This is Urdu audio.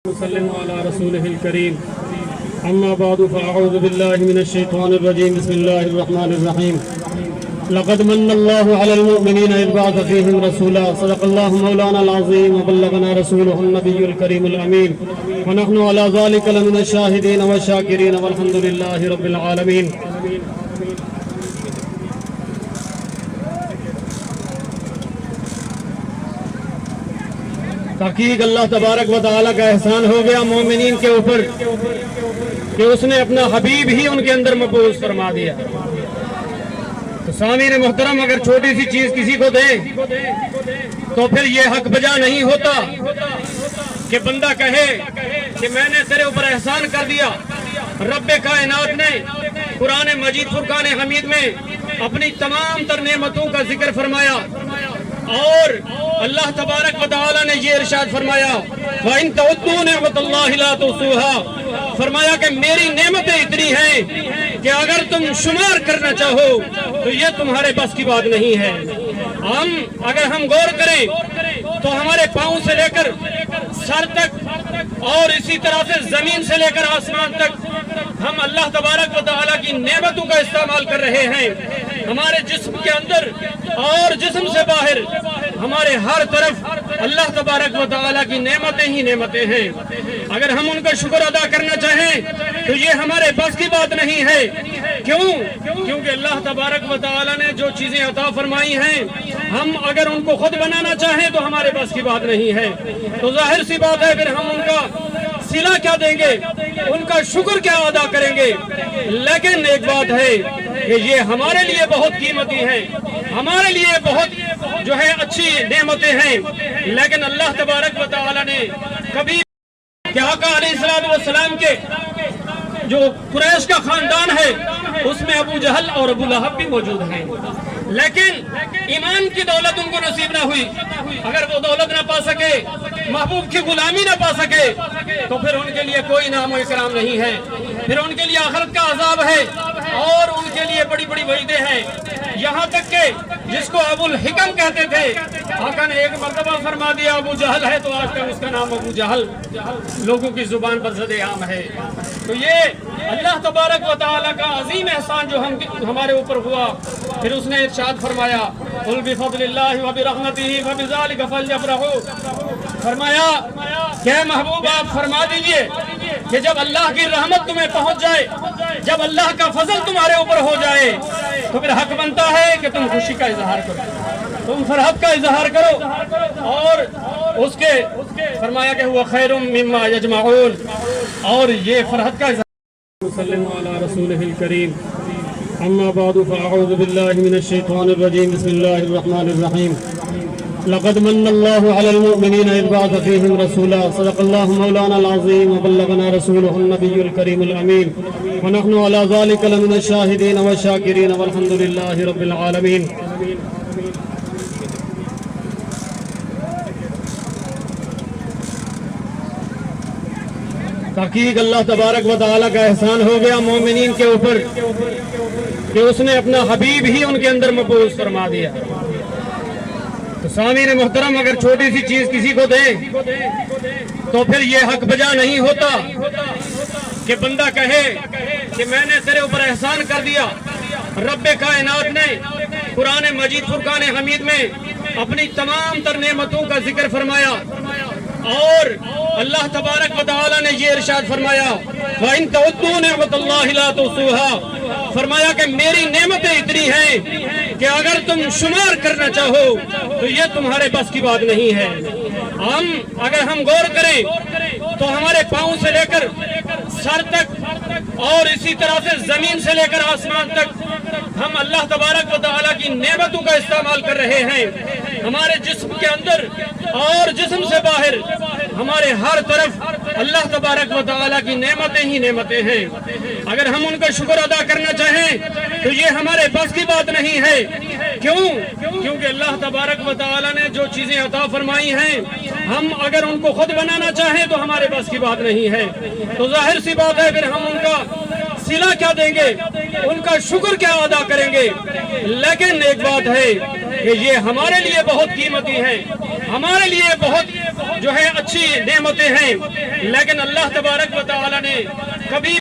وسلم على رسوله الكريم أما بعد فأعوذ بالله من الشيطان الرجيم بسم الله الرحمن الرحيم لقد من الله على المؤمنين إذ بعث فيهم رسولا صدق الله مولانا العظيم وبلغنا رسوله النبي الكريم الأمين ونحن على ذلك لمن الشاهدين والشاكرين والحمد لله رب العالمين. تحقیق اللہ تبارک و تعالیٰ کا احسان ہو گیا مومنین کے اوپر کہ اس نے اپنا حبیب ہی ان کے اندر مبعوث فرما دیا. تو سامعین محترم، اگر چھوٹی سی چیز کسی کو دے تو پھر یہ حق بجا نہیں ہوتا کہ بندہ کہے کہ میں نے تیرے اوپر احسان کر دیا. رب کائنات نے قرآن مجید فرقان حمید میں اپنی تمام تر نعمتوں کا ذکر فرمایا اور اللہ تبارک و تعالی نے یہ ارشاد فرمایا وَإِن تَعُدُّوا نِعْمَتَ اللَّهِ لَا تُحْصُوهَا، فرمایا کہ میری نعمتیں اتنی ہیں کہ اگر تم شمار کرنا چاہو تو یہ تمہارے بس کی بات نہیں ہے. اگر ہم غور کریں تو ہمارے پاؤں سے لے کر سر تک اور اسی طرح سے زمین سے لے کر آسمان تک ہم اللہ تبارک و تعالیٰ کی نعمتوں کا استعمال کر رہے ہیں. ہمارے جسم کے اندر اور جسم سے باہر ہمارے ہر طرف اللہ تبارک و تعالیٰ کی نعمتیں ہی نعمتیں ہیں. اگر ہم ان کا شکر ادا کرنا چاہیں تو یہ ہمارے بس کی بات نہیں ہے. کیونکہ اللہ تبارک و تعالیٰ نے جو چیزیں عطا فرمائی ہیں ہم اگر ان کو خود بنانا چاہیں تو ہمارے بس کی بات نہیں ہے. تو ظاہر سی بات ہے پھر ہم ان کا صلہ کیا دیں گے، ان کا شکر کیا ادا کریں گے. لیکن ایک بات ہے کہ یہ ہمارے لیے بہت قیمتی ہے، ہمارے لیے بہت جو ہے اچھی نعمتیں ہیں. لیکن اللہ تبارک و تعالی نے کبھی کہ آقا علیہ السلام کے جو قریش کا خاندان ہے اس میں ابو جہل اور ابو لہب بھی موجود ہیں، لیکن ایمان کی دولت ان کو نصیب نہ ہوئی. اگر وہ دولت نہ پا سکے، محبوب کی غلامی نہ پا سکے تو پھر ان کے لیے کوئی نام و اکرام نہیں ہے. پھر ان کے لیے آخرت کا عذاب ہے اور ان کے لیے بڑی بڑی وعیدیں ہیں. یہاں تک کہ جس کو ابو الحکم کہتے تھے آقا نے ایک مرتبہ فرما دیا ابو جہل ہے، تو آج تک اس کا نام ابو جہل لوگوں کی زبان پر زد عام ہے. تو یہ اللہ تبارک و تعالیٰ کا عظیم احسان جو ہمارے اوپر ہوا. پھر اس نے ارشاد فرمایا قُلْ بِفَضْلِ اللَّهِ وَبِرَحْمَتِهِ فَبِذَلِكَ فَلْيَفْرَحُوا، فرمایا کہ محبوب آپ فرما دیجئے کہ جب اللہ کی رحمت تمہیں پہنچ جائے، جب اللہ کا فضل تمہارے اوپر ہو جائے تو پھر حق بنتا ہے کہ تم خوشی کا اظہار کرو، تم فرحت کا اظہار کرو. اور اس کے فرمایا کہ هُوَ خَيْرٌ مِّمَّا يَجْمَعُونَ، اور یہ فرحت کا اظہار. وسلم على رسوله الكريم أما بعد فأعوذ بالله من الشيطان الرجيم بسم الله الرحمن الرحيم لقد من الله على المؤمنين إذ بعث فيهم رسولا صدق الله مولانا العظيم وبلغنا رسوله النبي الكريم الأمين ونحن على ذلك لمن الشاهدين والشاكرين والحمد لله رب العالمين. تحقیق اللہ تبارک و تعالیٰ کا احسان ہو گیا مومنین کے اوپر کہ اس نے اپنا حبیب ہی ان کے اندر مبعوث فرما دیا. تو سامعین محترم، اگر چھوٹی سی چیز کسی کو دے تو پھر یہ حق بجا نہیں ہوتا کہ بندہ کہے کہ میں نے تیرے اوپر احسان کر دیا. رب کائنات نے قرآن مجید فرقان حمید میں اپنی تمام تر نعمتوں کا ذکر فرمایا اور اللہ تبارک و تعالی نے یہ ارشاد فرمایا وَإِن تَعُدُّوا نِعْمَتَ اللَّهِ لَا تُحْصُوهَا، فرمایا کہ میری نعمتیں اتنی ہیں کہ اگر تم شمار کرنا چاہو تو یہ تمہارے بس کی بات نہیں ہے. اگر ہم غور کریں تو ہمارے پاؤں سے لے کر سر تک اور اسی طرح سے زمین سے لے کر آسمان تک ہم اللہ تبارک و تعالیٰ کی نعمتوں کا استعمال کر رہے ہیں. ہمارے جسم کے اندر اور جسم سے باہر ہمارے ہر طرف اللہ تبارک و تعالیٰ کی نعمتیں ہی نعمتیں ہیں. اگر ہم ان کا شکر ادا کرنا چاہیں تو یہ ہمارے بس کی بات نہیں ہے. کیونکہ اللہ تبارک و تعالیٰ نے جو چیزیں عطا فرمائی ہیں ہم اگر ان کو خود بنانا چاہیں تو ہمارے بس کی بات نہیں ہے. تو ظاہر سی بات ہے پھر ہم ان کا صلہ کیا دیں گے، ان کا شکر کیا ادا کریں گے. لیکن ایک بات ہے کہ یہ ہمارے لیے بہت قیمتی ہے، ہمارے لیے بہت جو ہے اچھی نعمتیں ہیں، لیکن اللہ تبارک و تعالی نے کبھی